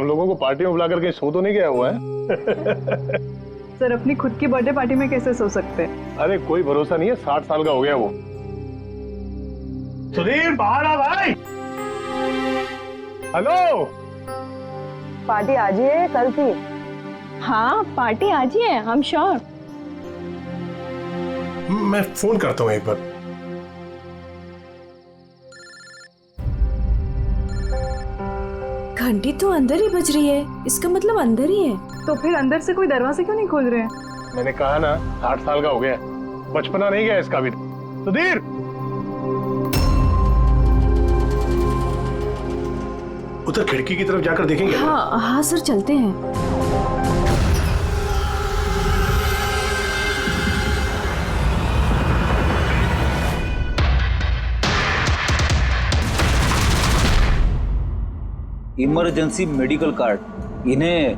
हम लोगों को पार्टी में बुलाकर कहीं सो तो नहीं गया हुआ है? सर अपनी खुद की बर्थडे पार्टी में कैसे सो सकते हैं? अरे कोई भरोसा नहीं है, 60 साल का हो गया वो। सुधीर बाहर आ भाई। हेलो, पार्टी आज ही है कल थी? हाँ पार्टी आज ही है, हम श्योर। मैं फोन करता हूँ एक बार। घंटी तो अंदर ही बज रही है, इसका मतलब अंदर ही है। तो फिर अंदर से कोई दरवाजा क्यों नहीं खोल रहे हैं? मैंने कहा ना 60 साल का हो गया, बचपना नहीं गया इसका भी। सुधीर, उधर खिड़की की तरफ जाकर देखेंगे। हाँ हाँ सर, चलते हैं। Emergency medical card. इन्हें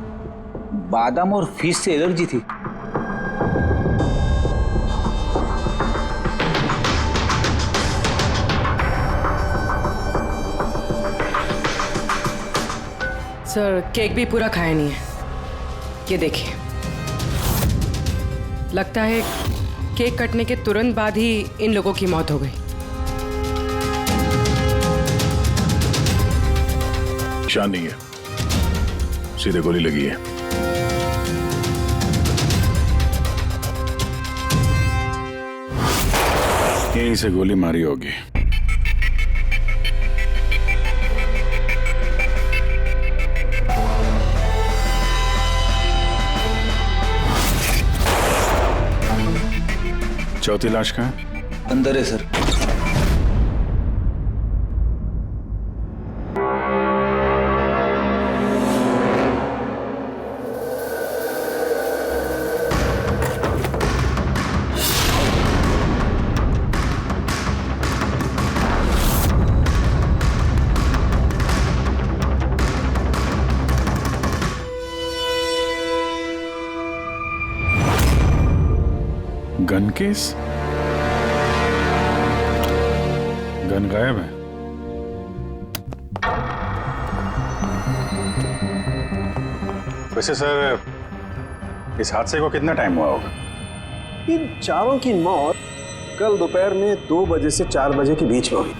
बादाम और फिश से एलर्जी थी। सर केक भी पूरा खाया नहीं है, ये देखिए। लगता है केक कटने के तुरंत बाद ही इन लोगों की मौत हो गई। निशान नहीं है, सीधे गोली लगी है। यहीं से गोली मारी होगी। चौथी लाश कहाँ है? अंदर है सर। Gun case? गन गायब है। वैसे सर, इस हादसे को कितना टाइम हुआ होगा? इन चारों की मौत कल दोपहर में 2 बजे से 4 बजे के बीच में हुई।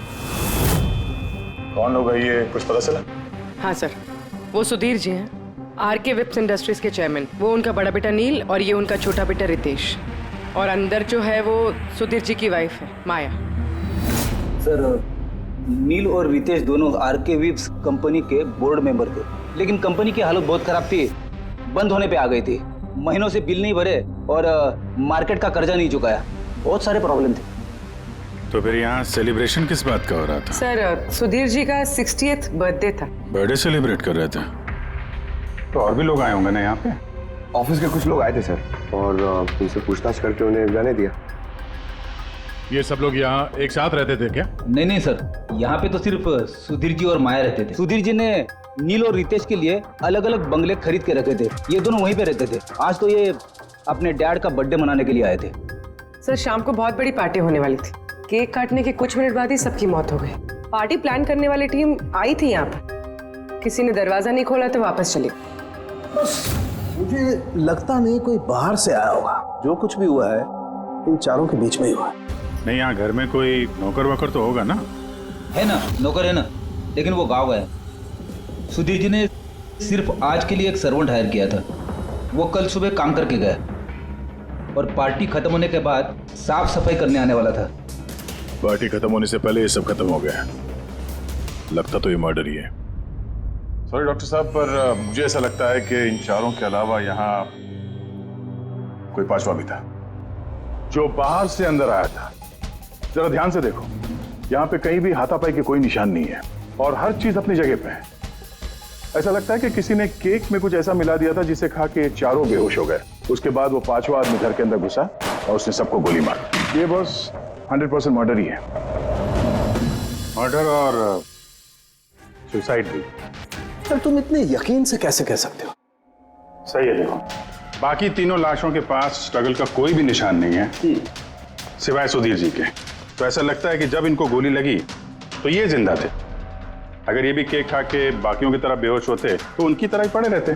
कौन लोग है ये, कुछ पता चला? हाँ सर, वो सुधीर जी हैं, आरके विप्स इंडस्ट्रीज के चेयरमैन। वो उनका बड़ा बेटा नील और ये उनका छोटा बेटा रितेश। और अंदर जो है वो सुधीर जी की वाइफ है माया। सर नील और रितेश दोनों आरके विप्स कंपनी के बोर्ड मेंबर थे, लेकिन कंपनी की हालत बहुत खराब थी, बंद होने पे आ गई थी। महीनों से बिल नहीं भरे और मार्केट का कर्जा नहीं चुकाया, बहुत सारे प्रॉब्लम थे। तो फिर यहाँ सेलिब्रेशन किस बात का हो रहा था? सर सुधीर जी का 60th बर्थडे था। बर्थडे सेलिब्रेट कर रहे थे? तो और भी लोग आए होंगे ना यहाँ पे? ऑफिस के कुछ लोग आए थे सर, और उनसे पूछताछ करके उन्हें जाने दिया। ये सब लोग यहाँ एक साथ रहते थे क्या? नहीं सर, यहाँ पे तो सिर्फ सुधीर जी और माया रहते थे। सुधीर जी ने नील और रितेश के लिए अलग अलग बंगले खरीद के रखे थे, ये दोनों वहीं पे रहते थे। आज तो ये अपने डैड का बर्थडे मनाने के लिए आए थे। सर शाम को बहुत बड़ी पार्टी होने वाली थी, केक काटने के कुछ मिनट बाद ही सबकी मौत हो गई। पार्टी प्लान करने वाली टीम आई थी यहाँ पर, किसी ने दरवाजा नहीं खोला तो वापस चली। बस मुझे लगता नहीं कोई बाहर से आया होगा। जो कुछ भी हुआ है इन चारों के बीच में ही हुआ है। नहीं, यहाँ घर में कोई नौकर वोकर तो होगा ना? है ना, नौकर है ना, लेकिन वो गाँव गए। सुधीर जी ने सिर्फ आज के लिए एक सर्वेंट हायर किया था, वो कल सुबह काम करके गया और पार्टी खत्म होने के बाद साफ सफाई करने आने वाला था। पार्टी खत्म होने से पहले ये सब खत्म हो गया। लगता तो ये मर्डर ही है। सॉरी डॉक्टर साहब, पर मुझे ऐसा लगता है कि इन चारों के अलावा यहाँ कोई पांचवा भी था जो बाहर से अंदर आया था। जरा ध्यान से देखो, यहाँ पे कहीं भी हाथापाई के कोई निशान नहीं है और हर चीज अपनी जगह पे है। ऐसा लगता है कि किसी ने केक में कुछ ऐसा मिला दिया था जिसे खा के चारों बेहोश हो गए। उसके बाद वो पांचवा आदमी घर के अंदर घुसा और उसने सबको गोली मारी। ये बस 100% मर्डर ही है। मर्डर और सुसाइड भी। सर तुम इतने यकीन से कैसे कह सकते हो? सही है। देखो, बाकी तीनों लाशों के पास स्ट्रगल का कोई भी निशान नहीं है सिवाय सुधीर जी के। तो ऐसा लगता है कि जब इनको गोली लगी तो ये जिंदा थे अगर ये भी केक खा के बाकियों की तरह बेहोश होते तो उनकी तरह ही पड़े रहते।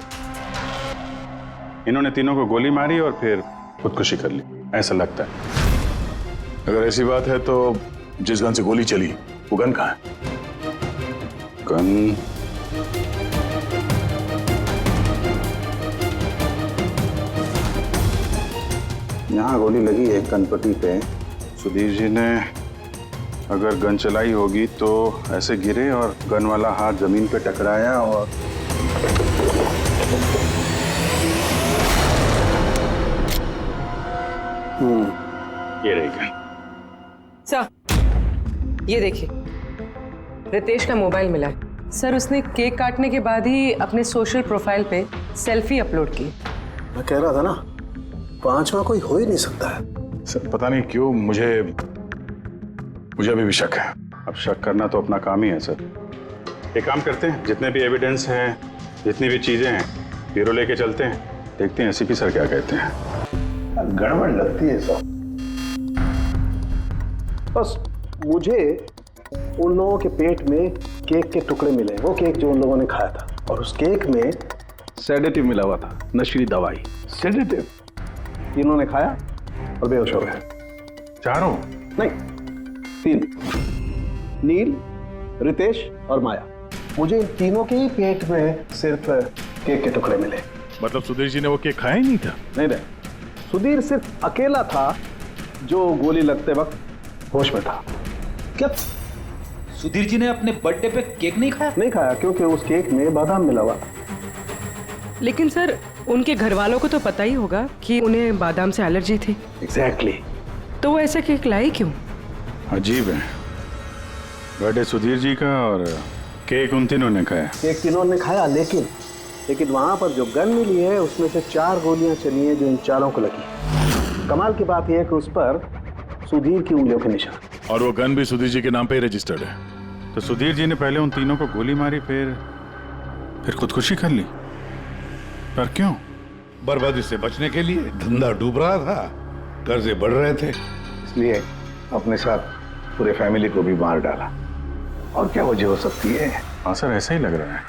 इन्होंने तीनों को गोली मारी और फिर खुदकुशी कर ली, ऐसा लगता है। अगर ऐसी बात है तो जिस गन से गोली चली वो गन कहाँ है? गन यहाँ गोली लगी है कनपट्टी पे। सुधीर जी ने अगर गन चलाई होगी तो ऐसे गिरे और गन वाला हाथ जमीन पे टकराया और ये रही गन। सर ये देखिए, रितेश का मोबाइल मिला है। सर उसने केक काटने के बाद ही अपने सोशल प्रोफाइल पे सेल्फी अपलोड की। मैं कह रहा था ना, पांचवा कोई हो ही नहीं सकता है। सर पता नहीं क्यों मुझे अभी भी शक है। अब शक करना तो अपना काम ही है सर। एक काम करते हैं, जितने भी एविडेंस हैं, जितनी भी चीजें हैं, ब्यूरो लेके चलते हैं, देखते हैं एसीपी सर क्या कहते हैं। गड़बड़ लगती है सब। बस मुझे उन लोगों के पेट में केक के टुकड़े मिले, वो केक जो उन लोगों ने खाया था, और उस केक में सेडेटिव मिला हुआ था, नशीली दवाई। सेडेटिव इन्होंने खाया और बेहोश हो गए। चारों? नहीं, 3, नील, रितेश और माया। मुझे इन तीनों के ही पेट में सिर्फ केक के टुकड़े मिले। मतलब सुधीर जी ने वो केक खाया ही नहीं था? नहीं, सुधीर सिर्फ अकेला था जो गोली लगते वक्त होश में था। क्या सुधीर जी ने अपने बर्थडे पे केक नहीं खाया? नहीं खाया, क्योंकि उस केक में बादाम मिला हुआ था। लेकिन सर उनके घर वालों को तो पता ही होगा कि उन्हें बादाम से एलर्जी थी। एग्जैक्टली। तो वो ऐसा केक लाई क्यों? अजीब है, बर्थडे सुधीर जी का और केक उन तीनों ने खाया। केक तीनों ने खाया, लेकिन वहां पर जो गन मिली है उसमें से 4 गोलियां चली हैं जो इन चारों को लगी। कमाल की बात यह है कि उस पर सुधीर की उंगलियों के निशान, और वो गन भी सुधीर जी के नाम पे ही रजिस्टर्ड है। तो सुधीर जी ने पहले उन तीनों को गोली मारी, फिर खुदकुशी कर ली। पर क्यों? बर्बादी से बचने के लिए। धंधा डूब रहा था, कर्जे बढ़ रहे थे, इसलिए अपने साथ पूरे फैमिली को भी मार डाला। और क्या वजह हो सकती है? हाँ सर, ऐसा ही लग रहा है।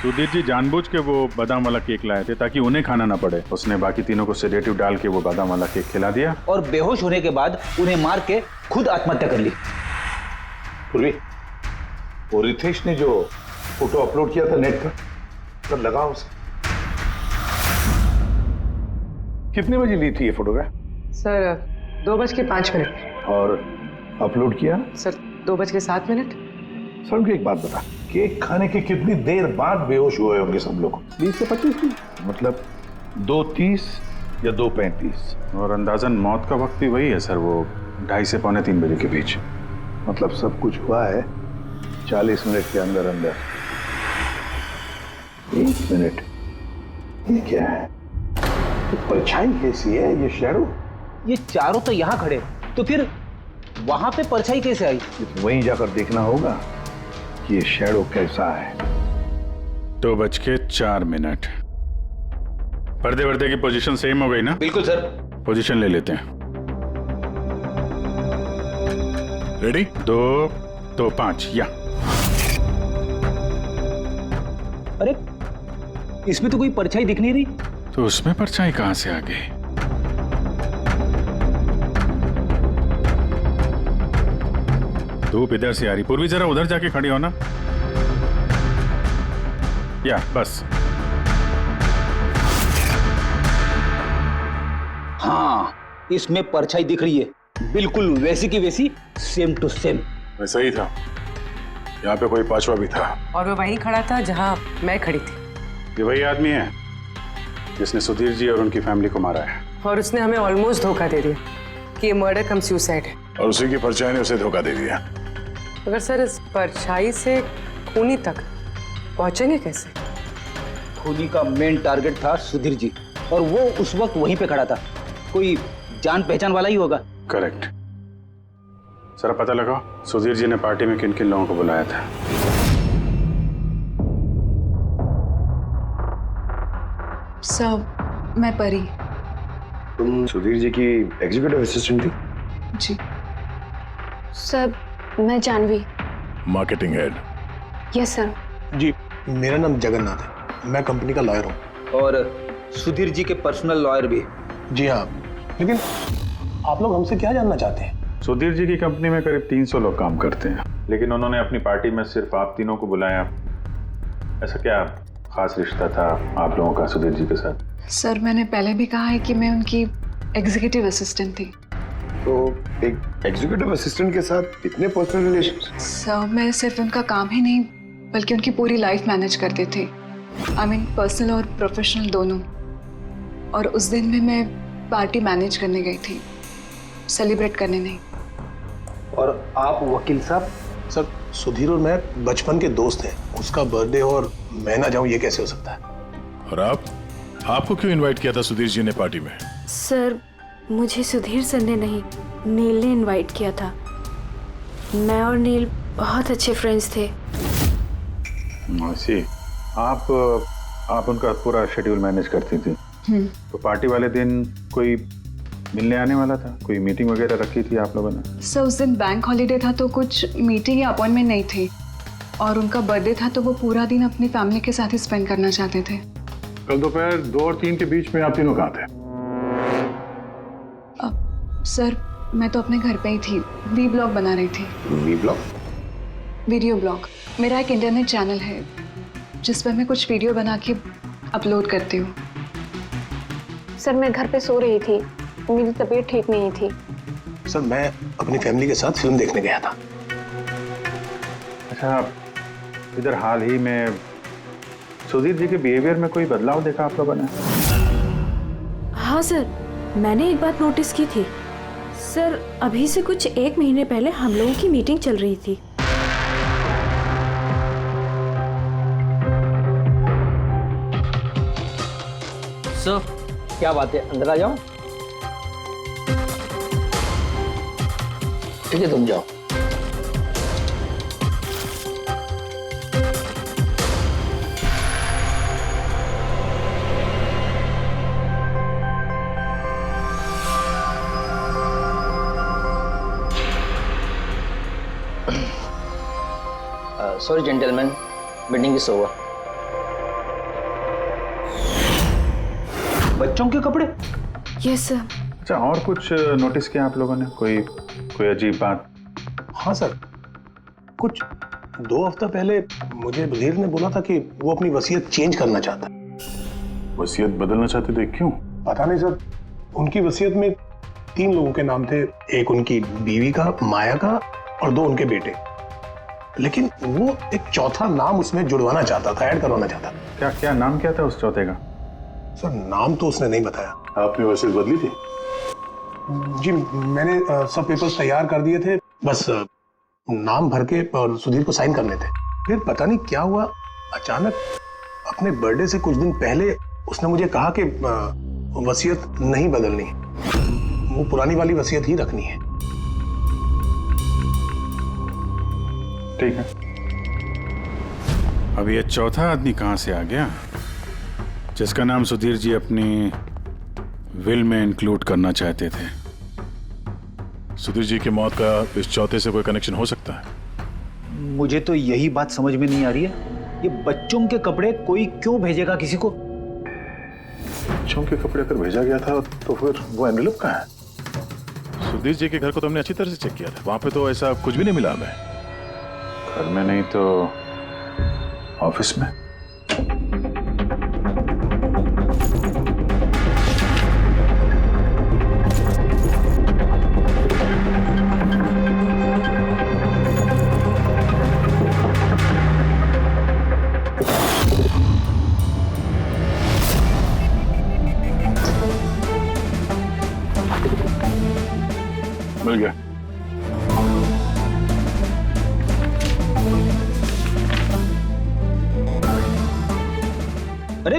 सुधीर जी जानबूझ के वो बादाम वाला केक लाए थे ताकि उन्हें खाना ना पड़े। उसने बाकी तीनों को सेडेटिव डाल के वो बादाम वाला केक खिला दिया और बेहोश होने के बाद उन्हें मार के खुद आत्महत्या कर ली। पूर्वी, वो रितेश ने जो फोटो अपलोड किया था नेट पर, कब लगा उसे? कितने बजे ली थी ये फोटोग्राफ? सर 2:05। और अपलोड किया? सर 2:07। सर मुझे एक बात बता, केक खाने के कितनी देर बाद बेहोश हुए होंगे सब लोग? 20 से 25 मिनट, मतलब 2:30 या 2:35। और अंदाजन मौत का वक्त भी वही है सर, वो 2:30 से 2:45 बजे के बीच। मतलब सब कुछ हुआ है 40 मिनट के अंदर अंदर। 1 मिनट, ये क्या है? ये परछाई कैसी है? ये शैडो? ये चारों तो यहाँ खड़े, तो फिर वहां पे परछाई कैसे आई? वहीं जाकर देखना होगा कि ये शैडो कैसा है। 2:04। पर्दे वर्दे की पोजीशन सेम हो गई ना? बिल्कुल सर। पोजीशन ले लेते हैं। रेडी? 2, 2, 5 या। अरे इसमें तो कोई परछाई दिख नहीं रही। तो उसमें परछाई कहां से आ गई? धूप इधर से आ रही। पूर्वी जरा उधर जाके खड़ी हो ना। या बस। हाँ, इसमें परछाई दिख रही है, बिल्कुल वैसी की वैसी, सेम टू सेम। वैसा ही था, यहाँ पे कोई पांचवा भी था। और वो वहीं खड़ा था जहां मैं खड़ी थी। ये वही आदमी है जिसने सुधीर जी और उनकी फैमिली को मारा है। और उसने हमें ऑलमोस्ट धोखा दे दिया कि ये मर्डर कम सुसाइड है। और उसी की परछाई ने उसे धोखा दे दिया। मगर सर इस परछाई से खूनी तक पहुंचेंगे कैसे? खूनी का मेन टारगेट था सुधीर जी, और वो उस वक्त वहीं पे खड़ा था। कोई जान पहचान वाला ही होगा। करेक्ट। सर पता लगाओ सुधीर जी ने पार्टी में किन किन लोगों को बुलाया था। सब मैं परी। तुम सुधीर जी की एग्जीक्यूटिव असिस्टेंट थी? जी। सब मैं Jahnavi. Marketing head. Yes sir. जी, मेरा नाम जगन्नाथ है, मैं कंपनी का लॉयर हूँ। और सुधीर जी के पर्सनल लॉयर भी। जी हाँ, लेकिन आप लोग हमसे क्या जानना चाहते हैं? सुधीर जी की कंपनी में करीब 300 लोग काम करते हैं, लेकिन उन्होंने अपनी पार्टी में सिर्फ आप तीनों को बुलाया। ऐसा क्या खास रिश्ता था आप लोगों का सुधीर जी के साथ? सर मैंने पहले भी कहा है कि मैं उनकी एग्जीक्यूटिव असिस्टेंट थी। तो एक एग्जीक्यूटिव असिस्टेंट के साथ इतने पर्सनल रिलेशन? सर मैं सिर्फ उनका काम ही नहीं बल्कि उनकी पूरी लाइफ मैनेज करते थे। आई मीन पर्सनल और प्रोफेशनल दोनों। और उस दिन में मैं पार्टी मैनेज करने गई थी, सेलिब्रेट करने नहीं। और आप वकील साहब? सर सुधीर और मैं बचपन के दोस्त हैं, उसका बर्थडे और मैं ना जाऊं ये कैसे हो सकता है? और आपको क्यों इनवाइट किया था सुधीर जी ने पार्टी में? सर मुझे सुधीर सर ने नहीं, नील ने इनवाइट किया था। मैं और नील बहुत अच्छे फ्रेंड्स थे। सी, आप उनका पूरा शेड्यूल मैनेज करती थी। तो पार्टी वाले दिन कोई मिलने आने वाला था? कोई मीटिंग वगैरह रखी थी आप लोगों ने? सर उस दिन बैंक हॉलीडे था तो कुछ मीटिंग या अपॉइंटमेंट नहीं थी, और उनका बर्थडे था तो वो पूरा दिन अपनी फैमिली के साथ ही स्पेंड करना चाहते थे। कल दोपहर 2 और 3 के बीच में आप तीनों कहाँ थे? सर मैं तो अपने घर पे ही थी, वी ब्लॉग बना रही थी। V blog? Video blog. मेरा एक इंटरनेट चैनल है जिस पर मैं कुछ वीडियो बना के अपलोड करती हूँ। सर मैं घर पे सो रही थी, मेरी तबीयत ठीक नहीं थी। सर मैं अपनी फैमिली के साथ फिल्म देखने गया था। अच्छा, इधर हाल ही में सुधीर जी के बिहेवियर में कोई बदलाव देखा आप लोगों ने? हाँ सर, मैंने एक बात नोटिस की थी। सर अभी से कुछ 1 महीने पहले हम लोगों की मीटिंग चल रही थी। सर क्या बात है, अंदर आ जाओ। ठीक है तुम जाओ। Sorry gentleman, meeting is over. बच्चों के कपड़े? Yes sir. अच्छा, और कुछ नोटिस किया आप लोगों ने? कोई अजीब बात? हाँ सर, कुछ 2 हफ्ता पहले मुझे सुधीर ने बोला था कि वो अपनी वसीयत चेंज करना चाहता है। वसीयत बदलना चाहते थे, क्यों? पता नहीं सर, उनकी वसीयत में 3 लोगों के नाम थे, एक उनकी बीवी का, माया का, और 2 उनके बेटे। लेकिन वो एक चौथा नाम उसमें जुड़वाना चाहता था, ऐड करवाना चाहता था। क्या नाम क्या था उस चौथे का? सर नाम तो उसने नहीं बताया। आपने वसीयत बदली थी? जी मैंने सब पेपर्स तैयार कर दिए थे, बस नाम भर के और सुधीर को साइन करने थे। फिर पता नहीं क्या हुआ, अचानक अपने बर्थडे से कुछ दिन पहले उसने मुझे कहा कि वसीयत नहीं बदलनी, वो पुरानी वाली वसीयत ही रखनी है। ठीक है, अब ये चौथा आदमी कहां से आ गया जिसका नाम सुधीर जी अपनी विल में इंक्लूड करना चाहते थे? सुधीर जी की मौत का इस चौथे से कोई कनेक्शन हो सकता है? मुझे तो यही बात समझ में नहीं आ रही है, ये बच्चों के कपड़े कोई क्यों भेजेगा किसी को? बच्चों के कपड़े अगर भेजा गया था तो फिर वो एनवेलप कहाँ है? सुधीर जी के घर को तो हमने अच्छी तरह से चेक किया था, वहां पे तो ऐसा कुछ भी नहीं मिला हमें। घर में नहीं तो ऑफिस में? मिल गया। अरे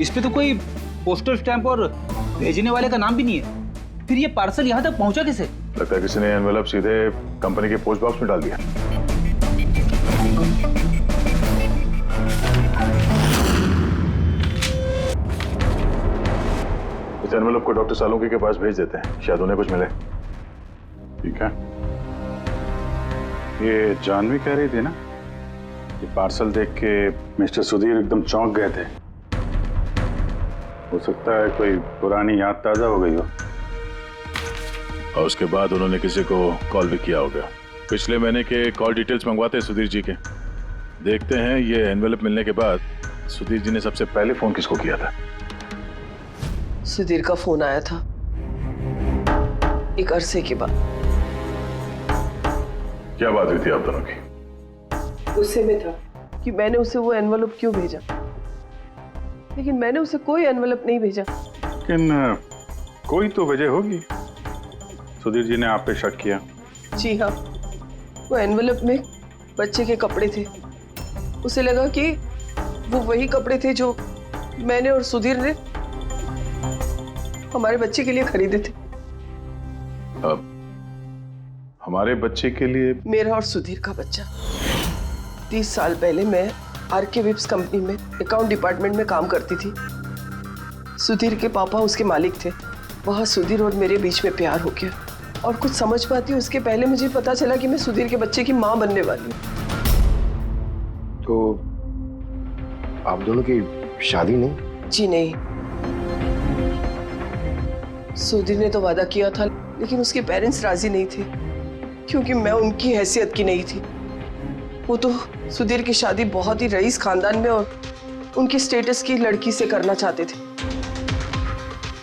इस पे तो कोई पोस्टल स्टैंप और भेजने वाले का नाम भी नहीं है, फिर ये पार्सल यहाँ तक पहुँचा कैसे? लगता है किसी ने एनवेलप सीधे कंपनी के पोस्ट बॉक्स में डाल दिया। इस एनवेलप को डॉक्टर सालुंकी के पास भेज देते हैं, शायद उन्हें कुछ मिले। ठीक है। ये जानवी कह रही थी ना ये पार्सल देख के मिस्टर सुधीर एकदम चौंक गए थे। हो सकता है कोई पुरानी याद ताजा हो गई हो। और उसके बाद उन्होंने किसी को कॉल भी किया होगा। पिछले महीने के कॉल डिटेल्स मंगवाते हैं सुधीर जी के। देखते हैं ये एनवेलप मिलने के बाद सुधीर जी ने सबसे पहले फोन किसको किया था। सुधीर का फोन आया था एक अरसे के बाद। क्या बात हुई थी आप दोनों की? गुस्से में था कि मैंने उसे वो एनवेलप क्यों भेजा, लेकिन मैंने उसे कोई एनवेलप नहीं भेजा। लेकिन कोई तो वजह होगी। सुधीर जी ने आप पे शक किया। जी हाँ, वो एनवेलप में बच्चे के कपड़े थे। उसे लगा कि वो वही कपड़े थे जो मैंने और सुधीर ने हमारे बच्चे के लिए खरीदे थे। अब हमारे बच्चे के लिए? मेरा और सुधीर का बच्चा। 30 साल पहले मैं आरके विप्स कंपनी में अकाउंट डिपार्टमेंट में काम करती थी। सुधीर के पापा उसके मालिक थे। वहाँ सुधीर और मेरे बीच में प्यार हो गया, और कुछ समझ पाती उसके पहले मुझे पता चला कि मैं सुधीर के बच्चे की माँ बनने वाली हूँ। तो आप दोनों की शादी नहीं? जी नहीं। सुधीर ने तो वादा किया था, लेकिन उसके पेरेंट्स राजी नहीं थे, क्योंकि मैं उनकी हैसियत की नहीं थी। वो तो सुधीर की शादी बहुत ही रईस खानदान में और उनकी स्टेटस की लड़की से करना चाहते थे।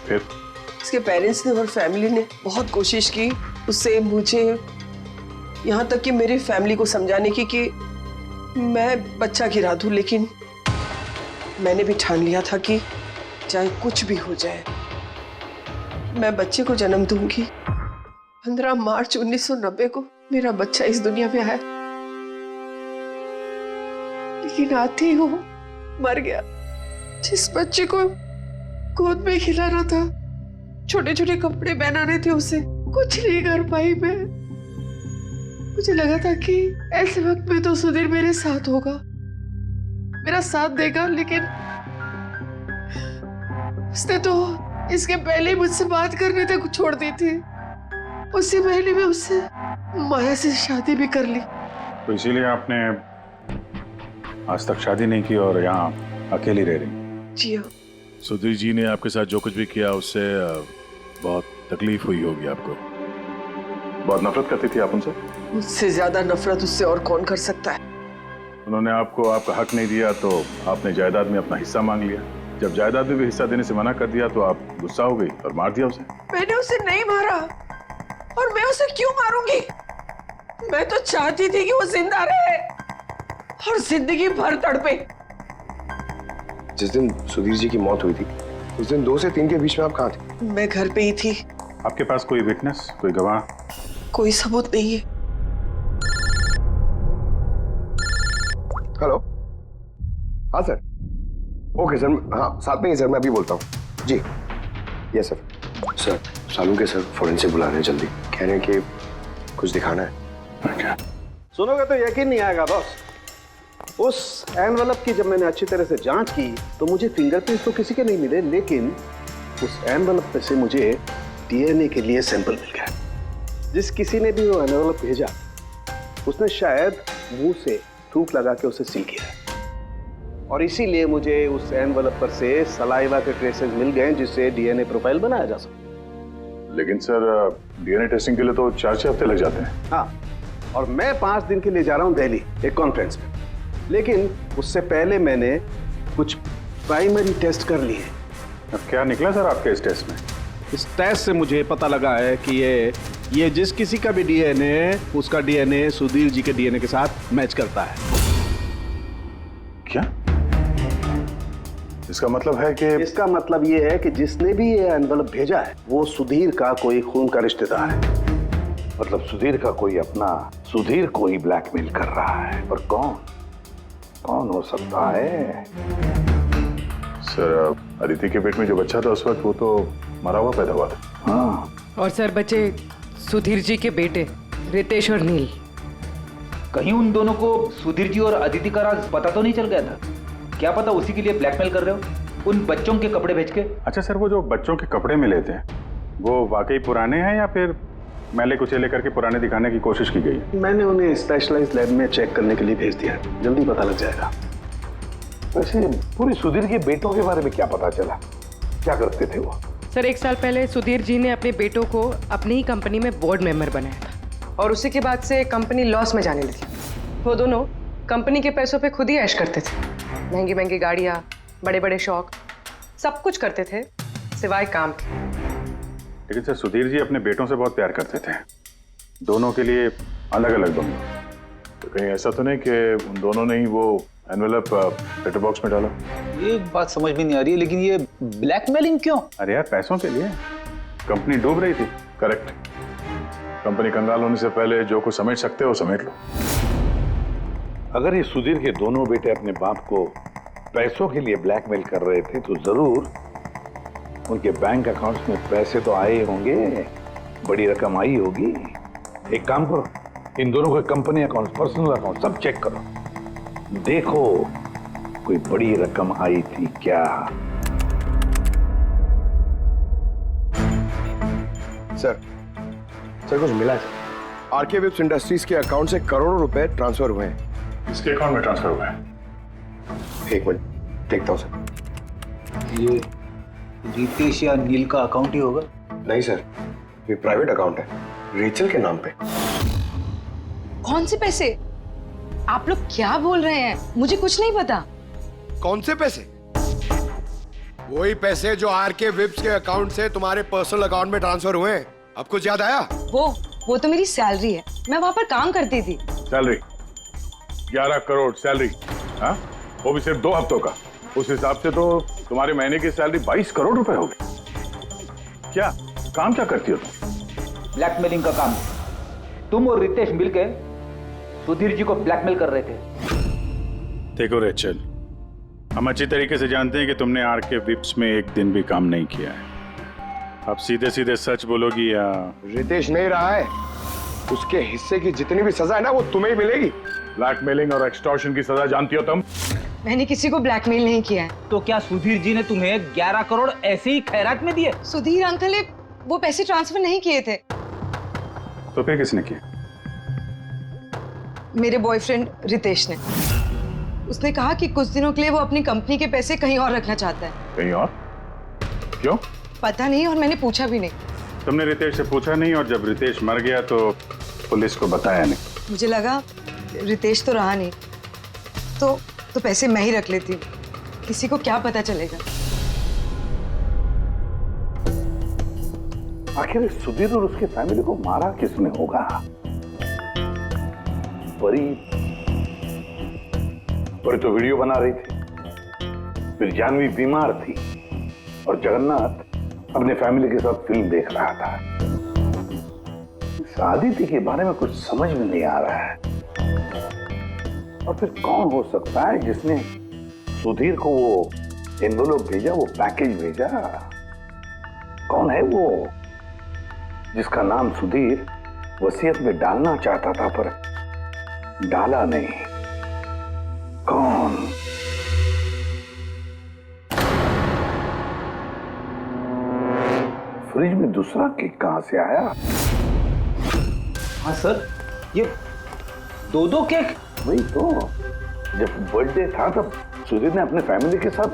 फिर उसके पेरेंट्स ने और फैमिली ने बहुत कोशिश की उससे, मुझे, यहाँ तक कि मेरी फैमिली को समझाने की कि मैं बच्चा गिरा दूं, लेकिन मैंने भी ठान लिया था कि चाहे कुछ भी हो जाए मैं बच्चे को जन्म दूंगी। 15 मार्च 1990 को मेरा बच्चा इस दुनिया में आया, लेकिन आते ही वो मर गया। जिस बच्चे को गोद में खिलाना था, छोटे छोटे कपड़े पहनाने थे, उसे कुछ नहीं कर पाई मैं। मुझे लगा था कि ऐसे वक्त में तो सुधीर मेरे साथ होगा, मेरा साथ देगा, लेकिन उसने तो इसके पहले ही मुझसे बात करने तक छोड़ दी थी। उसी महीने में उससे माया से शादी भी कर ली। तो इसीलिए आपने आज तक शादी नहीं की और यहाँ अकेली रह रही? जी हाँ। सुधीर जी ने आपके साथ जो कुछ भी किया उससे बहुत तकलीफ हुई होगी आपको। बहुत नफरत करती थी आप उनसे? मुझसे ज्यादा नफरत उससे और कौन कर सकता है। उन्होंने आपको आपका हक नहीं दिया तो आपने जायदाद में अपना हिस्सा मांग लिया। जब जायदाद में भी हिस्सा देने से मना कर दिया तो आप गुस्सा हो गई और मार दिया उसे। मैंने उसे नहीं मारा, और मैं उसे क्यों मारूंगी? मैं तो चाहती थी कि वो जिंदा रहे और जिंदगी भर तड़पे। जिस दिन सुधीर जी की मौत हुई थी उस दिन 2 से 3 के बीच में आप कहाँ थे? मैं घर पे ही थी। आपके पास कोई विटनेस, कोई गवाह? कोई सबूत नहीं है। हेलो, हाँ सर। ओके सर, हाँ साथ में ही सर, मैं अभी बोलता हूँ जी। Yes sir. सर सालू के सर फोरेंसिक बुला रहे हैं, जल्दी कह रहे हैं कि कुछ दिखाना है। सुनोगे तो यकीन नहीं आएगा बॉस। उस एनवेलप की जब मैंने अच्छी तरह से जांच की तो मुझे फिंगरप्रिंट्स तो किसी के नहीं मिले, लेकिन उस एनवेलप पे से मुझे डीएनए के लिए सैंपल मिल गया। जिस किसी ने भी वो एनवेलप भेजा उसने शायद मुंह से थूक लगा के उसे सील किया, और इसीलिए मुझे उस एनवेलप पर से सलाइवा के ट्रेसेस मिल गए जिससे डीएनए प्रोफाइल बनाया जा सके। लेकिन सर डीएनए टेस्टिंग के लिए तो 4-6 हफ्ते लग जाते हैं। हाँ, और मैं 5 दिन के लिए जा रहा हूँ दिल्ली एक कॉन्फ्रेंस में, लेकिन उससे पहले मैंने कुछ प्राइमरी टेस्ट कर लिए। अब क्या निकला सर आपके इस टेस्ट में? इस टेस्ट से मुझे पता लगा है कि ये जिस किसी का भी डीएनए, उसका डीएनए सुधीर जी के डीएनए के साथ मैच करता है। क्या? इसका मतलब है कि? इसका मतलब ये है कि जिसने भी ये एनवेलप भेजा है वो सुधीर का कोई खून का रिश्तेदार है। मतलब सुधीर का कोई अपना सुधीर को ही ब्लैकमेल कर रहा है। पर कौन हो सकता है? सर अदिति के पेट में जो बच्चा था उस वक्त वो तो मरा हुआ पैदा हुआ था। हाँ। और सर बच्चे सुधीर जी के बेटे रितेश और नील। कहीं उन दोनों को सुधीर जी और अदिति का राज पता तो नहीं चल गया था? क्या पता उसी के लिए ब्लैकमेल कर रहे हो उन बच्चों के कपड़े भेज के। अच्छा सर, वो जो बच्चों के कपड़े मिले थे वो वाकई पुराने हैं या फिर मैले कुचेले करके पुराने दिखाने की कोशिश की गई। मैंने उन्हें स्पेशलाइज्ड लैब में चेक करने के लिए भेज दिया, जल्दी पता लग जाएगा। वैसे पूरी सुधीर के बेटों के बारे में क्या पता चला, क्या करते थे वो? सर 1 साल पहले सुधीर जी ने अपने बेटों को अपनी ही कंपनी में बोर्ड मेंबर बनाया था और उसी के बाद से कंपनी लॉस में जाने लगी। वो दोनों कंपनी के पैसों पे खुद ही ऐश करते थे, महंगी महंगी गाड़ियाँ, बड़े बड़े शौक, सब कुछ करते थे सिवाय काम के। लेकिन सर सुधीर जी अपने बेटों से बहुत प्यार करते थे, दोनों के लिए अलग अलग दोनों। तो कहीं ऐसा तो नहीं कि उन दोनों ने ही वो एनवेलप लेटर बॉक्स में डाला? ये बात समझ में नहीं आ रही है, लेकिन ये ब्लैकमेलिंग क्यों? अरे यार पैसों के लिए, कंपनी डूब रही थी। करेक्ट। कंपनी कंगाल होने से पहले जो कुछ समेट सकते हो समेट लो। अगर ये सुधीर के दोनों बेटे अपने बाप को पैसों के लिए ब्लैकमेल कर रहे थे तो जरूर उनके बैंक अकाउंट्स में पैसे तो आए होंगे, बड़ी रकम आई होगी। एक काम करो, इन दोनों के कंपनी अकाउंट, पर्सनल अकाउंट सब चेक करो, देखो कोई बड़ी रकम आई थी क्या। सर कुछ मिला है? आरके वेब्स इंडस्ट्रीज के अकाउंट से करोड़ों रुपए ट्रांसफर हुए हैं। किसके अकाउंट में ट्रांसफर हुआ है? एक मिनट देखता हूँ सर। ये रितेश या नील का अकाउंट ही होगा? नहीं सर, ये प्राइवेट अकाउंट है, रेचल के नाम पे। कौन से पैसे? आप लोग क्या बोल रहे हैं? मुझे कुछ नहीं पता। कौन से पैसे? वही पैसे जो आरके वेब्स के अकाउंट से तुम्हारे पर्सनल अकाउंट में ट्रांसफर हुए हैं। अब कुछ याद आया? वो तो मेरी सैलरी है, मैं वहां पर काम करती थी। सैलरी 11 करोड़ सैलरी, हाँ? वो भी सिर्फ 2 हफ्तों का। उस हिसाब से तो तुम्हारे महीने की सैलरी 22 करोड़ रुपए हो गई। क्या काम क्या करती हो तुम? ब्लैकमेलिंग का काम। तुम और रितेश मिलकर सुधीर जी को ब्लैकमेल कर रहे थे। देखो रेचल, हम अच्छी तरीके से जानते हैं कि तुमने आरके विप्स में एक दिन भी काम नहीं किया है। अब सीधे सीधे सच बोलोगी या? रितेश नहीं रहा है, उसके हिस्से की जितनी भी सजा है ना वो तुम्हें ही मिलेगी। ब्लैकमेलिंग और एक्सटॉर्शन की सजा जानती हो तुम? मैंने किसी को ब्लैकमेल नहीं किया है। तो क्या सुधीर जी ने तुम्हें 11 करोड़ ऐसे ही खैरात में दिए? सुधीर अंकल ने वो पैसे ट्रांसफर नहीं किए थे। तो फिर किसने किया? मेरे बॉयफ्रेंड रितेश ने। उसने कहा कि कुछ दिनों के लिए वो अपनी कंपनी के पैसे कहीं और रखना चाहता है। कहीं और? क्यों? पता नहीं, और मैंने पूछा भी नहीं। तुमने रितेश से पूछा नहीं, और जब रितेश मर गया तो पुलिस को बताया नहीं? मुझे लगा रितेश तो रहा नहीं, तो पैसे मैं ही रख लेती, किसी को क्या पता चलेगा। आखिर सुधीर और उसके फैमिली को मारा किसने होगा? परी तो वीडियो बना रही थी, फिर जानवी बीमार थी और जगन्नाथ अपने फैमिली के साथ फिल्म देख रहा था। आदित्य के बारे में कुछ समझ में नहीं आ रहा है। और फिर कौन हो सकता है जिसने सुधीर को वो एनवेलप भेजा, वो पैकेज भेजा? कौन है वो जिसका नाम सुधीर वसीयत में डालना चाहता था पर डाला नहीं? कौन? फ्रिज में दूसरा केक कहां से आया? हाँ सर, ये 2 केक। वही तो, जब बर्थडे था तब सुधीर ने अपने फैमिली के साथ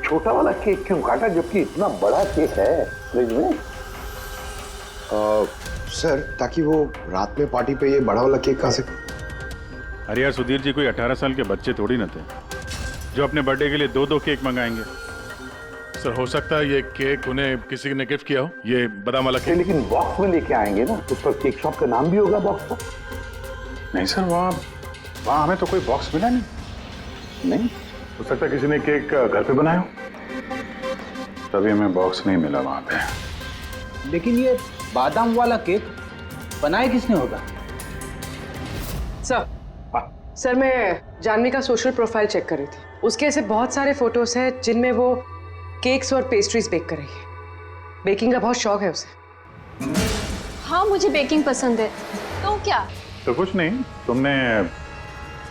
छोटा वाला केक क्यों काटा, जबकि इतना बड़ा केक है फ्रिज में? सर, ताकि वो रात में पार्टी पे ये बड़ा वाला केक खा सके। अरे यार, सुधीर जी कोई 18 साल के बच्चे थोड़ी ना थे जो अपने बर्थडे के लिए 2-2 केक मंगाएंगे। सर, हो सकता है ये केक उन्हें किसी ने गिफ्ट किया हो, ये बादाम वाला केक। लेकिन बॉक्स में लेके आएंगे ना, उस पर केक शॉप का नाम भी होगा बॉक्स पर। नहीं सर, वहाँ हमें तो कोई बॉक्स मिला नहीं। हो सकता है किसी ने केक घर पे बनाया हो, तभी हमें बॉक्स नहीं मिला वहाँ पे। लेकिन ये बादाम वाला केक बनाया किसने होगा? सर मैं जानवी का सोशल प्रोफाइल चेक कर रही थी। उसके ऐसे बहुत सारे फोटोज हैं जिनमें वो केक्स और पेस्ट्रीज बेक कर रही है। बेकिंग का बहुत शौक है उसे। हाँ, मुझे बेकिंग पसंद है। तो क्या? तो कुछ नहीं, तुमने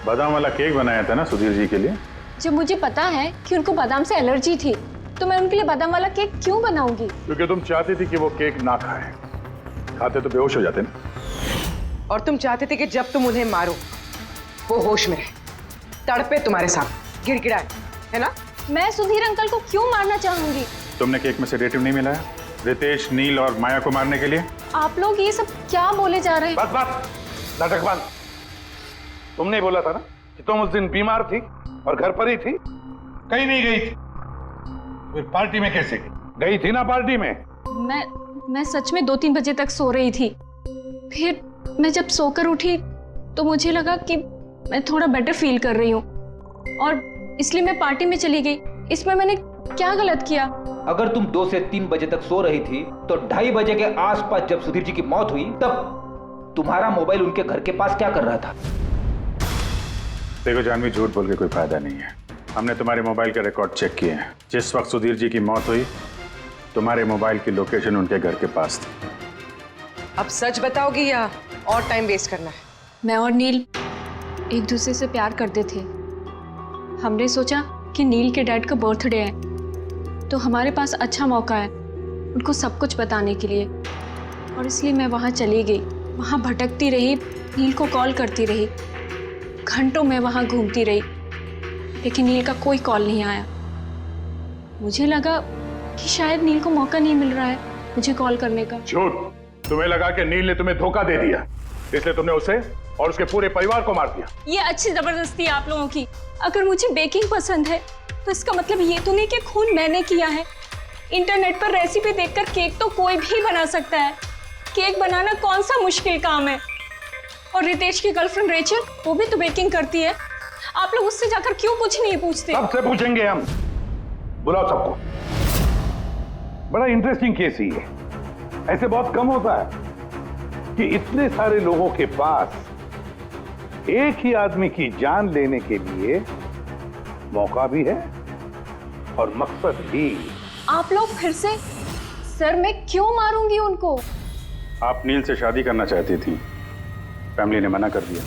बादाम वाला केक बनाया था ना सुधीर जी के लिए? जब मुझे पता है कि उनको बादाम से एलर्जी थी तो मैं उनके लिए बादाम वाला केक क्यों बनाऊंगी? क्योंकि तुम चाहती थी कि वो केक ना खाए। खाते तो बेहोश हो जाते ना। और तुम चाहते थे कि जब तुम उन्हें मारो वो होश में रहे, तड़पे तुम्हारे साथ, गिड़गिड़ाए, है ना? मैं सुधीर अंकल को क्यों मारना चाहूंगी? तुमने केक में सेडेटिव नहीं मिलाया रितेश, नील और माया को मारने के लिए? आप लोग ये सब क्या बोले जा रहे हैं? बस बस, नाटक बंद। तुमने ही बोला था ना कि तुम उस दिन बीमार थी और घर पर ही थी, कहीं नहीं गई थी। फिर पार्टी में कैसे गई थी? ना पार्टी में। मैं सच में 2-3 बजे तक सो रही थी। फिर मैं जब सोकर उठी तो मुझे लगा कि मैं थोड़ा बेटर फील कर रही हूँ और इसलिए मैं पार्टी में चली गई। इसमें मैंने क्या गलत किया? अगर तुम 2 से 3 बजे तक सो रही थी तो 2:30 बजे के आसपास जब सुधीर जी की मौत हुई तब तुम्हारा मोबाइल उनके घर के पास क्या कर रहा था? देखो जानवी, झूठ बोल के कोई फायदा नहीं है। हमने तुम्हारे मोबाइल के रिकॉर्ड चेक किए हैं। जिस वक्त सुधीर जी की मौत हुई तुम्हारे मोबाइल की लोकेशन उनके घर के पास थी। अब सच बताओगी या और टाइम वेस्ट करना है? मैं और नील एक दूसरे से प्यार करते थे। हमने सोचा कि नील के डैड का बर्थडे है तो हमारे पास अच्छा मौका है उनको सब कुछ बताने के लिए, और इसलिए मैं वहाँ चली गई। वहाँ भटकती रही, नील को कॉल करती रही, घंटों में वहाँ घूमती रही, लेकिन नील का कोई कॉल नहीं आया। मुझे लगा कि शायद नील को मौका नहीं मिल रहा है मुझे कॉल करने का। झूठ! तुम्हें लगा कि नील ने तुम्हें धोखा दे दिया, इसलिए तुमने उसे और उसके पूरे परिवार को मार दिया। ये अच्छी जबरदस्ती है आप लोगों की। अगर मुझे बेकिंग पसंद है तो इसका मतलब ये तो नहीं कि खून मैंने किया है। इंटरनेट पर रेसिपी देखकर केक तो कोई भी बना सकता है। केक बनाना कौन सा मुश्किल काम है? और रितेश की गर्लफ्रेंड रेचल, वो भी तो बेकिंग करती है। आप लोग उससे जाकर क्यों कुछ नहीं पूछते? सबसे पूछेंगे हम। बुलाओ सबको। बड़ा इंटरेस्टिंग केस ही है। ऐसे बहुत कम होता है कि इतने सारे लोगों के पास एक ही आदमी की जान लेने के लिए मौका भी है और मकसद भी। आप लोग फिर से? सर मैं क्यों मारूंगी उनको? आप नील से शादी करना चाहती थी, फैमिली ने मना कर दिया।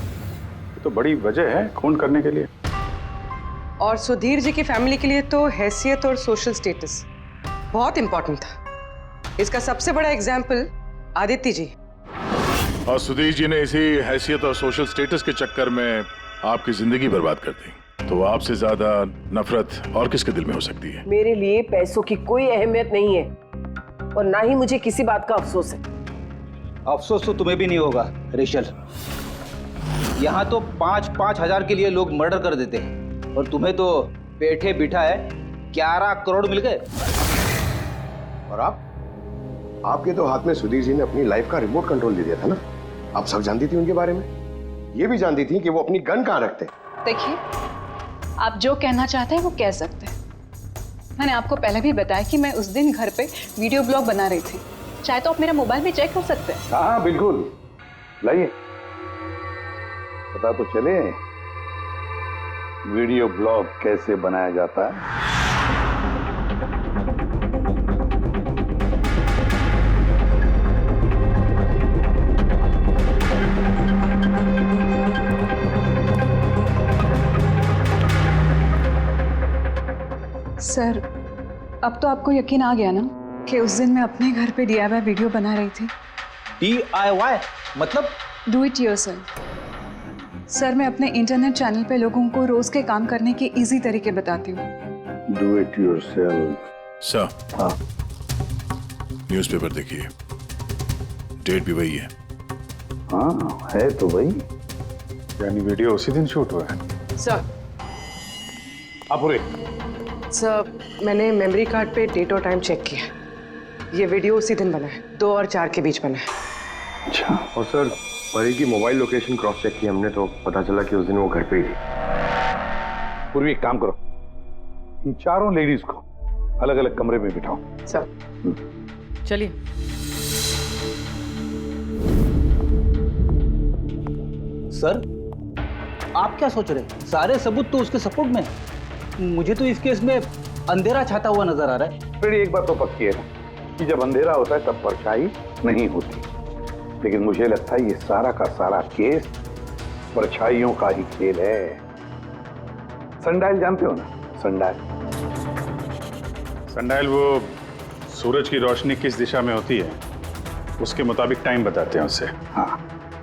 तो बड़ी वजह है खून करने के लिए। और सुधीर जी की फैमिली के लिए तो हैसियत और सोशल स्टेटस बहुत इंपॉर्टेंट था। इसका सबसे बड़ा एग्जाम्पल आदित्य जी। और सुधीर जी ने इसी हैसियत और सोशल स्टेटस के चक्कर में आपकी जिंदगी बर्बाद कर दी। तो आपसे ज्यादा नफरत और किसके दिल में हो सकती है? मेरे लिए पैसों की कोई अहमियत नहीं है और ना ही मुझे किसी बात का अफसोस है। अफसोस तो तुम्हें भी नहीं होगा रेशल। यहाँ तो 5-5 हजार के लिए लोग मर्डर कर देते हैं और तुम्हें तो बैठे बिठाए 11 करोड़ मिल गए। और आपके तो हाथ में सुधीर जी ने अपनी लाइफ का रिमोट कंट्रोल दे दिया था ना। आप सब जानती थी उनके बारे में, ये भी जानती थी कि वो अपनी गन कहाँ रखते। देखिए, आप जो कहना चाहते हैं वो कह सकते हैं। मैंने आपको पहले भी बताया कि मैं उस दिन घर पे वीडियो ब्लॉग बना रही थी। चाहे तो आप मेरा मोबाइल भी चेक कर सकते हैं। हाँ बिल्कुल, लाइए। पता तो चले वीडियो ब्लॉग कैसे बनाया जाता है। सर, अब तो आपको यकीन आ गया ना कि उस दिन मैं अपने घर पे DIY वीडियो बना रही थी। DIY मतलब? Do it yourself. सर, मैं अपने इंटरनेट चैनल पे लोगों को रोज के काम करने के इजी तरीके बताती हूँ। Do it yourself. सर, हाँ, न्यूज़पेपर देखिए, डेट भी वही है। हाँ है तो भाई। यानी वीडियो उसी दिन शूट हुआ है। सर, अपुरे। सर, मैंने मेमोरी कार्ड पे डेट और टाइम चेक किया। ये वीडियो उसी दिन बना है, 2 और 4 के बीच बना है। अच्छा। और सर, परी की मोबाइल लोकेशन क्रॉस चेक की हमने तो पता चला कि उस दिन वो घर पे ही थी। पूर्वी एक काम करो, इन चारों लेडीज को अलग अलग कमरे में बिठाओ। सर चलिए। सर, आप क्या सोच रहे हैं? सारे सबूत तो उसके सपोर्ट में है। मुझे तो इस केस में अंधेरा छाता हुआ नजर आ रहा है। फिर एक बात तो पक्की है ना कि जब अंधेरा होता है तब परछाई नहीं होती। लेकिन मुझे लगता है ये सारा का सारा केस परछाइयों का ही खेल है। सनडायल जानते हो ना? सनडायल। सनडायल वो सूरज की रोशनी किस दिशा में होती है उसके मुताबिक टाइम बताते हैं उससे। हाँ,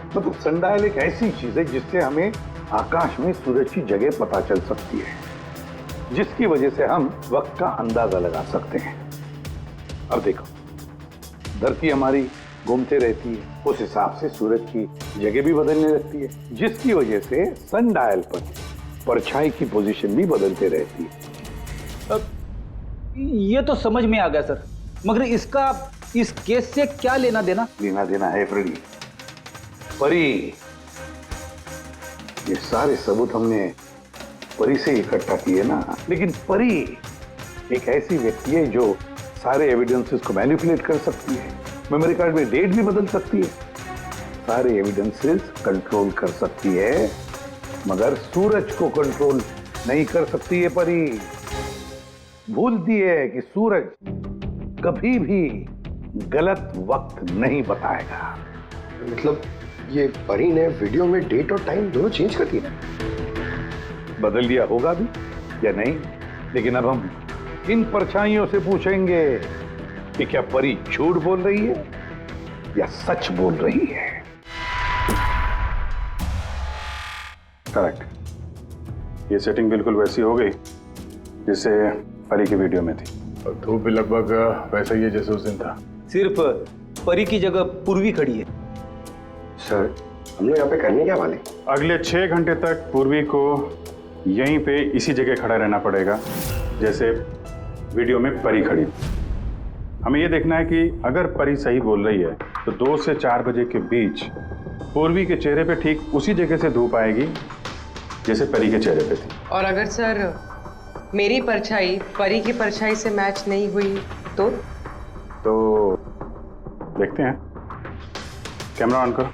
मतलब सनडायल एक ऐसी चीज है जिससे हमें आकाश में सूरज की जगह पता चल सकती है, जिसकी वजह से हम वक्त का अंदाजा लगा सकते हैं। अब देखो, धरती हमारी घूमते रहती है, उस हिसाब से सूरज की जगह भी बदलने लगती है, जिसकी वजह से सनडायल पर परछाई की पोजीशन भी बदलते रहती है। ये तो समझ में आ गया सर, मगर इसका इस केस से क्या लेना देना? लेना देना है फ्रेडी। परी, ये सारे सबूत हमने परी से इकट्ठा किए ना, लेकिन परी एक ऐसी व्यक्ति है जो सारे एविडेंसेस को मैनिपुलेट कर सकती है, मेमोरी कार्ड में डेट भी बदल सकती है, सारे एविडेंसेस कंट्रोल कर सकती है, मगर सूरज को कंट्रोल नहीं कर सकती है परी। भूलती है कि सूरज कभी भी गलत वक्त नहीं बताएगा। मतलब ये परी ने वीडियो में डेट और टाइम दोनों चेंज कर दिया? बदल दिया होगा भी या नहीं, लेकिन अब हम इन परछाइयों से पूछेंगे कि क्या परी झूठ बोल रही है या सच बोल रही है। करेक्ट, ये सेटिंग बिल्कुल वैसी हो गई जैसे परी की वीडियो में थी, और धूप भी लगभग वैसा ही है जैसे उस दिन था। सिर्फ परी की जगह पूर्वी खड़ी है। सर, हम लोग यहाँ पे करने क्या वाले? अगले 6 घंटे तक पूर्वी को यहीं पे इसी जगह खड़ा रहना पड़ेगा जैसे वीडियो में परी खड़ी। हमें ये देखना है कि अगर परी सही बोल रही है तो 2 से 4 बजे के बीच पूर्वी के चेहरे पे ठीक उसी जगह से धूप आएगी जैसे परी के चेहरे पे थी। और अगर सर मेरी परछाई परी की परछाई से मैच नहीं हुई तो देखते हैं। कैमरा ऑन करो।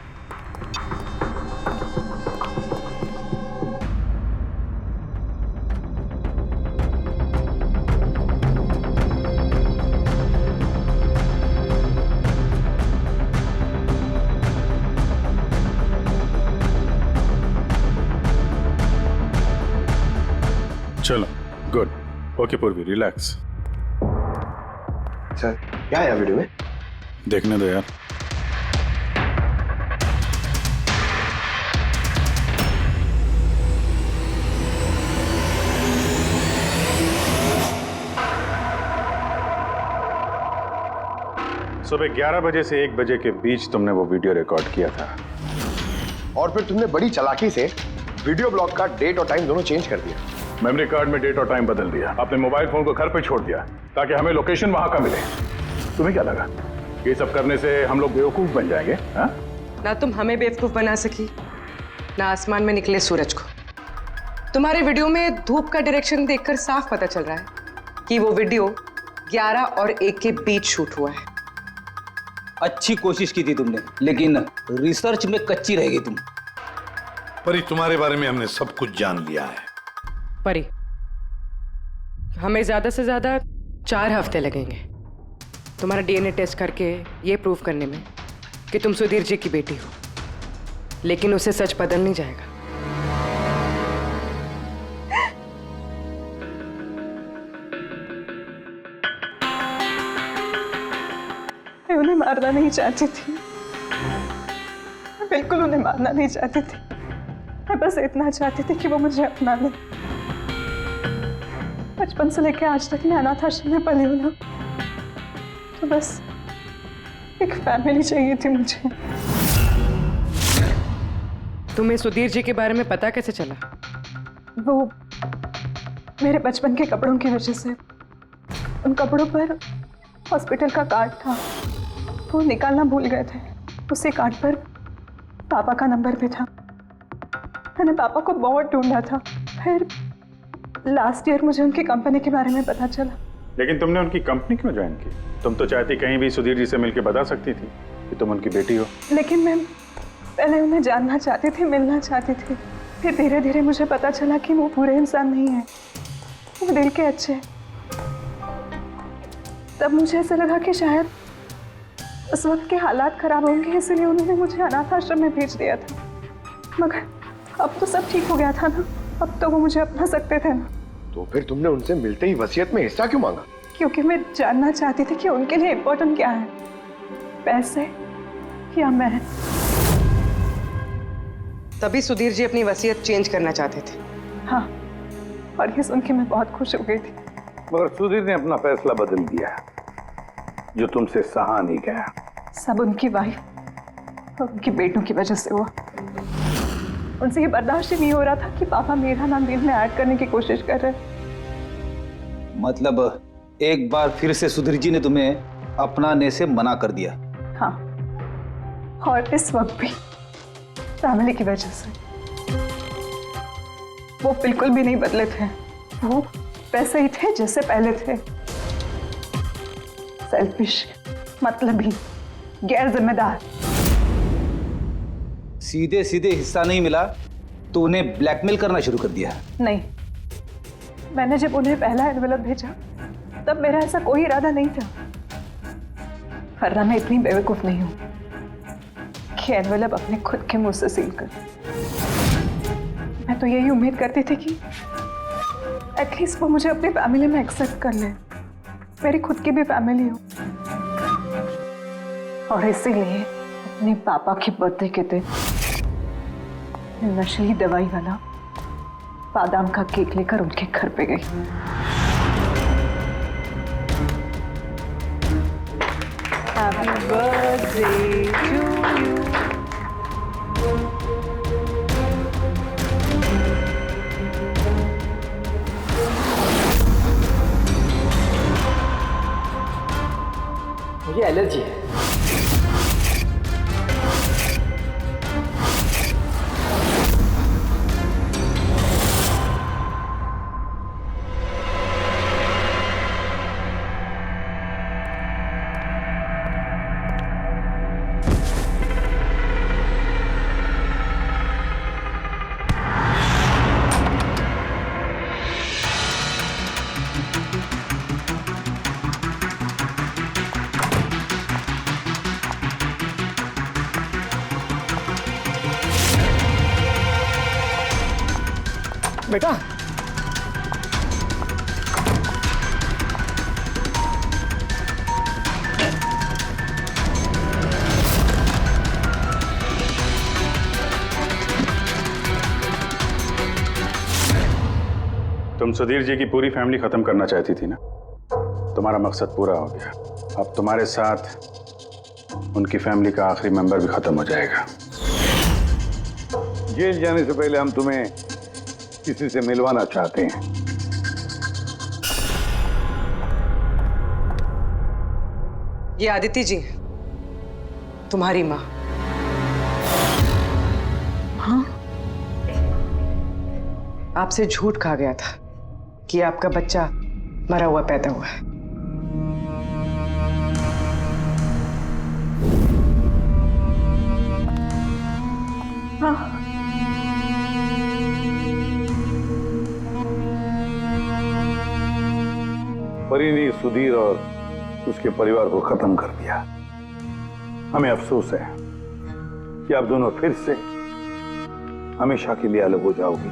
चलो, गुड। ओके पूर्वी, रिलैक्स। सर, क्या है वीडियो में? देखने दो यार। सुबह 11 बजे से 1 बजे के बीच तुमने वो वीडियो रिकॉर्ड किया था, और फिर तुमने बड़ी चालाकी से वीडियो ब्लॉग का डेट और टाइम दोनों चेंज कर दिया। मेमोरी कार्ड में डेट और टाइम बदल दिया, अपने मोबाइल फोन को घर पे छोड़ दिया ताकि हमें लोकेशन वहां का मिले। तुम्हें क्या लगा ये सब करने से हम लोग बेवकूफ बन जाएंगे? हा? ना तुम हमें बेवकूफ बना सकी, ना आसमान में निकले सूरज को। तुम्हारे वीडियो में धूप का डायरेक्शन देखकर साफ पता चल रहा है कि वो वीडियो 11 और 1 के बीच शूट हुआ है। अच्छी कोशिश की थी तुमने, लेकिन रिसर्च में कच्ची रह गई तुम। परी, तुम्हारे बारे में हमने सब कुछ जान लिया है। परी, हमें ज्यादा से ज्यादा 4 हफ्ते लगेंगे तुम्हारा डीएनए टेस्ट करके ये प्रूव करने में कि तुम सुधीर जी की बेटी हो, लेकिन उसे सच बदल नहीं जाएगा। मैं उन्हें मारना नहीं चाहती थी, मैं बिल्कुल उन्हें मारना नहीं चाहती थी। मैं बस इतना चाहती थी कि वो मुझे अपना ले। बचपन से लेकर आज तक मैं अनाथ आश्रम में पली हूँ ना, तो बस एक फैमिली चाहिए थी मुझे। तुम्हें सुधीर जी के बारे में पता कैसे चला? वो मेरे बचपन के कपड़ों की वजह से, उन कपड़ों पर हॉस्पिटल का कार्ड था, वो निकालना भूल गए थे। उसी कार्ड पर पापा का नंबर भी था। मैंने पापा को बहुत ढूंढा था, फिर लास्ट ईयर मुझे उनकी कंपनी के बारे में पता चला। लेकिन तुमने उनकी कंपनी क्यों ज्वाइन की? तुम तो चाहती कहीं भी सुधीर जी से मिलकर बता सकती थी कि तुम उनकी बेटी हो। लेकिन मैं पहले उन्हें जानना चाहती थी, मिलना चाहती थी। फिर धीरे धीरे मुझे पता चला कि वो बुरे इंसान नहीं है, वो दिल के अच्छे हैं। तब मुझे ऐसा लगा कि शायद उस वक्त के हालात खराब होंगे, इसलिए उन्होंने मुझे अनाथ आश्रम में भेज दिया था। मगर अब तो सब ठीक हो गया था ना, अब तो वो मुझे अपना सकते थे ना। तो फिर तुमने उनसे मिलते ही वसीयत में हिस्सा क्यों मांगा? क्योंकि मैं जानना चाहती थी कि उनके लिए इम्पोर्टेंट क्या है, पैसे किया मैं। तभी सुधीर जी अपनी वसीयत चेंज करना चाहते थे। हाँ, और ये सुन के मैं बहुत खुश हो गई थी। मगर सुधीर ने अपना फैसला बदल दिया, जो तुमसे सहा नहीं गया। सब उनकी वाइफ और उनके बेटों की वजह से हुआ। उनसे ये बर्दाश्त ही नहीं हो रहा था कि पापा मेरा नाम डील में ऐड करने की कोशिश कर रहे। मतलब एक बार फिर से सुधीर जी ने तुम्हें अपनाने से मना कर दिया? हाँ, और इस वक्त भी फैमिली की वजह से। वो बिल्कुल भी नहीं बदले थे, वो वैसे ही थे जैसे पहले थे। सेल्फिश, मतलबी, गैर जिम्मेदार। सीधे सीधे हिस्सा नहीं मिला तो उन्हें ब्लैकमेल करना शुरू कर दिया? नहीं, मैंने जब उन्हें पहला एनवेलप भेजा तब मेरा ऐसा कोई इरादा नहीं था। वरना मैं इतनी बेवकूफ नहीं हूं कि एनवेलप अपने खुद के मुंह से सील कर। मैं तो यही उम्मीद करती थी कि एटलीस्ट वो मुझे अपनी फैमिली में एक्सेप्ट कर ले, मेरी खुद की भी फैमिली हो। और इसीलिए अपने पापा के बर्थडे के दिन नशीली दवाई वाला बादाम का केक लेकर उनके घर पे गई। Happy birthday to you. मुझे एलर्जी है। बेटा, तुम सुधीर जी की पूरी फैमिली खत्म करना चाहती थी ना? तुम्हारा मकसद पूरा हो गया। अब तुम्हारे साथ उनकी फैमिली का आखिरी मेंबर भी खत्म हो जाएगा। जेल जाने से पहले हम तुम्हें किसी से मिलवाना चाहते हैं। ये आदिति जी, तुम्हारी माँ। हाँ? आपसे झूठ कहा गया था कि आपका बच्चा मरा हुआ पैदा हुआ है। हाँ। परी ने सुधीर और उसके परिवार को खत्म कर दिया। हमें अफसोस है कि आप दोनों फिर से हमेशा के लिए अलग हो जाओगे।